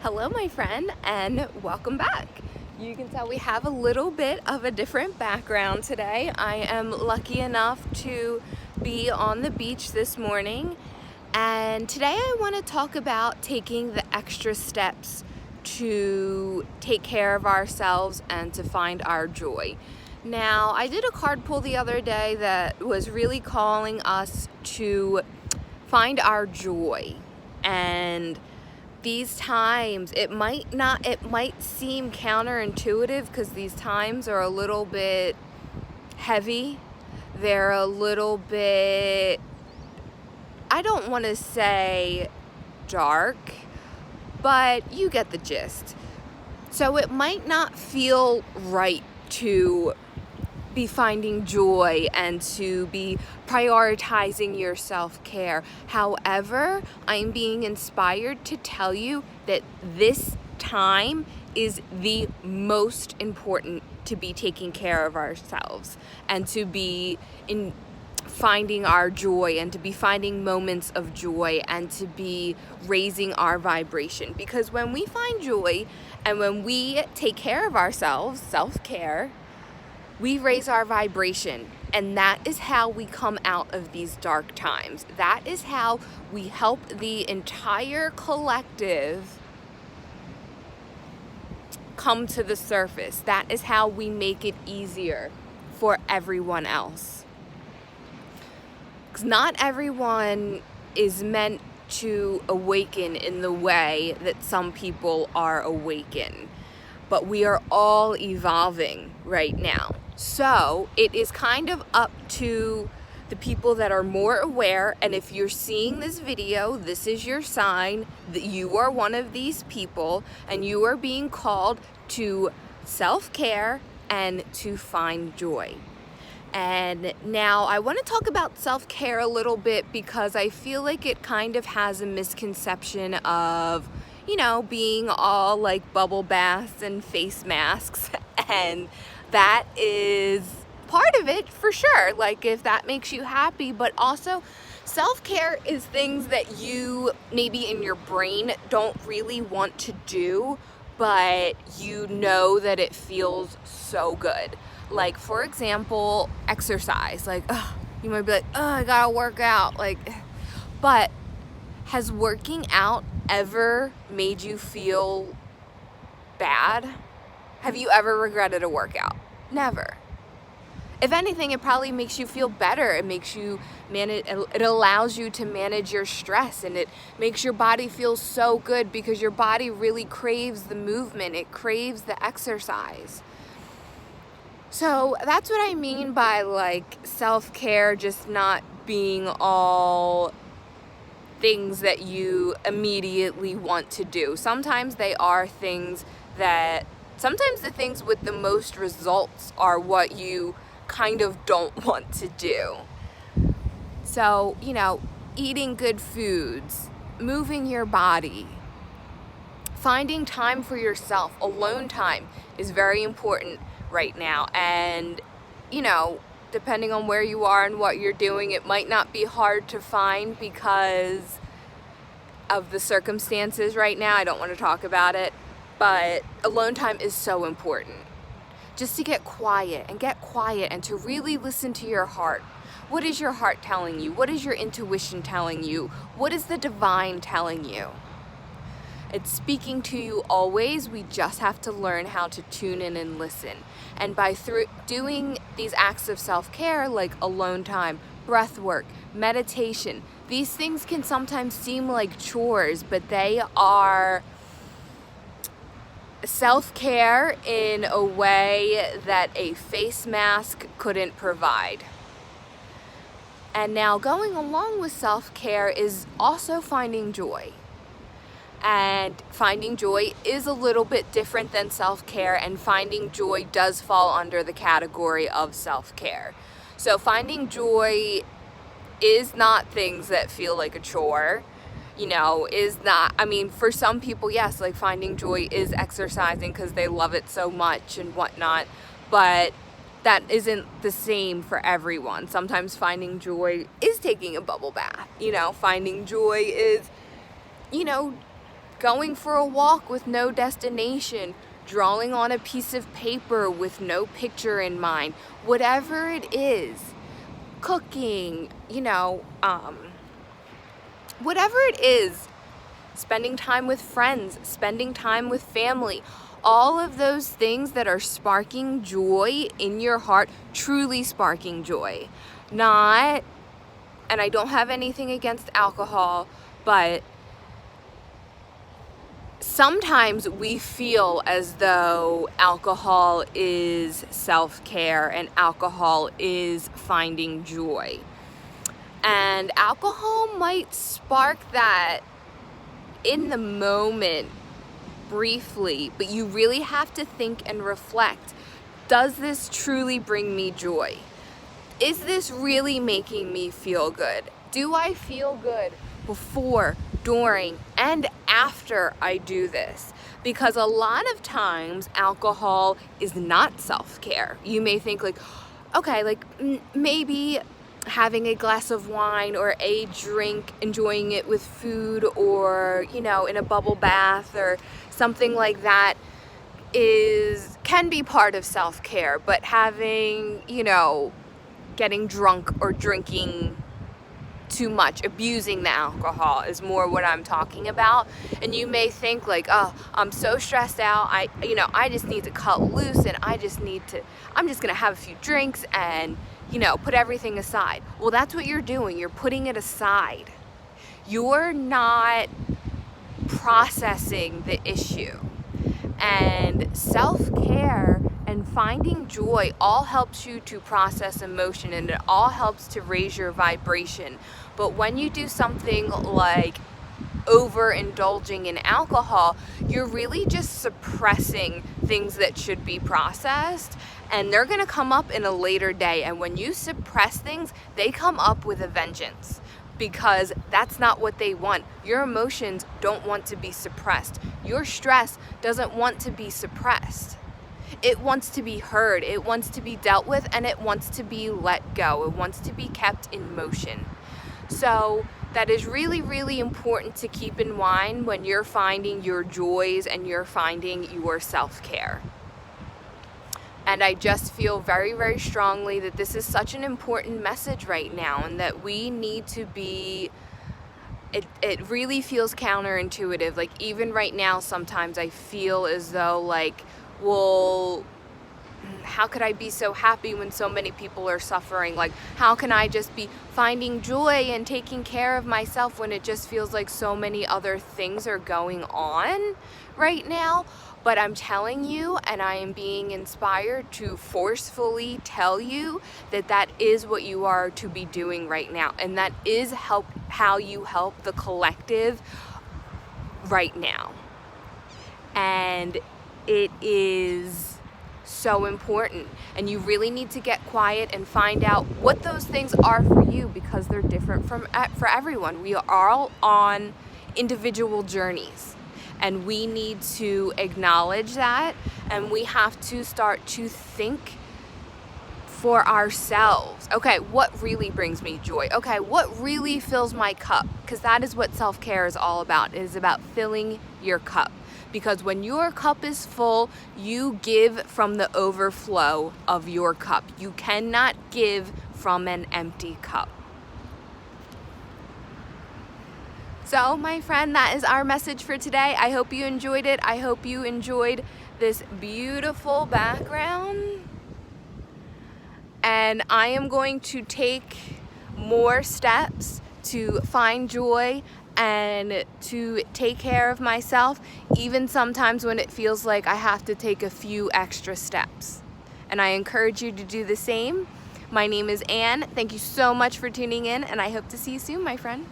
Hello, my friend, and welcome back. You can tell we have a little bit of a different background today. I am lucky enough to be on the beach this morning, and today I want to talk about taking the extra steps to take care of ourselves and to find our joy. Now, I did a card pull the other day that was really calling us to find our joy, and these times it might seem counterintuitive because these times are a little bit heavy. They're a little bit, I don't want to say dark, but you get the gist. So it might not feel right to be finding joy and to be prioritizing your self-care. However, I'm being inspired to tell you that this time is the most important to be taking care of ourselves and to be in finding our joy and to be finding moments of joy and to be raising our vibration. Because when we find joy and when we take care of ourselves, self-care, we raise our vibration, and that is how we come out of these dark times. That is how we help the entire collective come to the surface. That is how we make it easier for everyone else. Because not everyone is meant to awaken in the way that some people are awakened, but we are all evolving right now. So it is kind of up to the people that are more aware, and if you're seeing this video, this is your sign that you are one of these people and you are being called to self-care and to find joy. And now I want to talk about self-care a little bit because I feel like it kind of has a misconception of, being all like bubble baths and face masks, and that is part of it for sure, like if that makes you happy. But also self-care is things that you maybe in your brain don't really want to do, but you know that it feels so good. Like, for example, exercise. Like, you might be like, I gotta work out, but has working out ever made you feel bad? Have you ever regretted a workout? Never. If anything, it probably makes you feel better. It makes you it allows you to manage your stress, and it makes your body feel so good because your body really craves the movement. It craves the exercise. So that's what I mean by like self-care just not being all things that you immediately want to do. Sometimes they are things that sometimes the things with the most results are what you kind of don't want to do. So, eating good foods, moving your body, finding time for yourself, alone time is very important right now. And, depending on where you are and what you're doing, it might not be hard to find because of the circumstances right now. I don't want to talk about it. But alone time is so important. Just to get quiet and to really listen to your heart. What is your heart telling you? What is your intuition telling you? What is the divine telling you? It's speaking to you always. We just have to learn how to tune in and listen. And by doing these acts of self-care like alone time, breath work, meditation, these things can sometimes seem like chores, but they are self-care in a way that a face mask couldn't provide. And now going along with self-care is also finding joy. And finding joy is a little bit different than self-care, and finding joy does fall under the category of self-care. So finding joy is not things that feel like a chore. Is not, for some people, yes, like finding joy is exercising because they love it so much and whatnot, but that isn't the same for everyone. Sometimes finding joy is taking a bubble bath, finding joy is, going for a walk with no destination, drawing on a piece of paper with no picture in mind, whatever it is, cooking, whatever it is, spending time with friends, spending time with family, all of those things that are sparking joy in your heart, truly sparking joy. Not, and I don't have anything against alcohol, but sometimes we feel as though alcohol is self-care and alcohol is finding joy. And alcohol might spark that in the moment, briefly, but you really have to think and reflect. Does this truly bring me joy? Is this really making me feel good? Do I feel good before, during, and after I do this? Because a lot of times alcohol is not self-care. You may think like, okay, like maybe having a glass of wine or a drink, enjoying it with food or, in a bubble bath or something like that can be part of self-care, but having, getting drunk or drinking too much, abusing the alcohol is more what I'm talking about. And you may think like, oh, I'm so stressed out, I just need to cut loose and I'm just gonna have a few drinks and put everything aside. Well, that's what you're doing. You're putting it aside. You're not processing the issue. And self-care and finding joy all helps you to process emotion, and it all helps to raise your vibration. But when you do something like overindulging in alcohol, you're really just suppressing things that should be processed, and they're gonna come up in a later day. And when you suppress things, they come up with a vengeance, because that's not what they want. Your emotions don't want to be suppressed. Your stress doesn't want to be suppressed. It wants to be heard, it wants to be dealt with, and it wants to be let go. It wants to be kept in motion. So that is really, really important to keep in mind when you're finding your joys and you're finding your self-care. And I just feel very, very strongly that this is such an important message right now, and that we need to be, it really feels counterintuitive. Like even right now, sometimes I feel as though like, well, how could I be so happy when so many people are suffering? Like, how can I just be finding joy and taking care of myself when it just feels like so many other things are going on right now? But I'm telling you, and I am being inspired to forcefully tell you that that is what you are to be doing right now. And that is how you help the collective right now. And it is so important. And you really need to get quiet and find out what those things are for you, because they're different for everyone. We are all on individual journeys. And we need to acknowledge that, and we have to start to think for ourselves. Okay, what really brings me joy? Okay, what really fills my cup? Because that is what self-care is all about. It is about filling your cup. Because when your cup is full, you give from the overflow of your cup. You cannot give from an empty cup. So, my friend, that is our message for today. I hope you enjoyed it. I hope you enjoyed this beautiful background. And I am going to take more steps to find joy and to take care of myself, even sometimes when it feels like I have to take a few extra steps. And I encourage you to do the same. My name is Anne. Thank you so much for tuning in, and I hope to see you soon, my friend.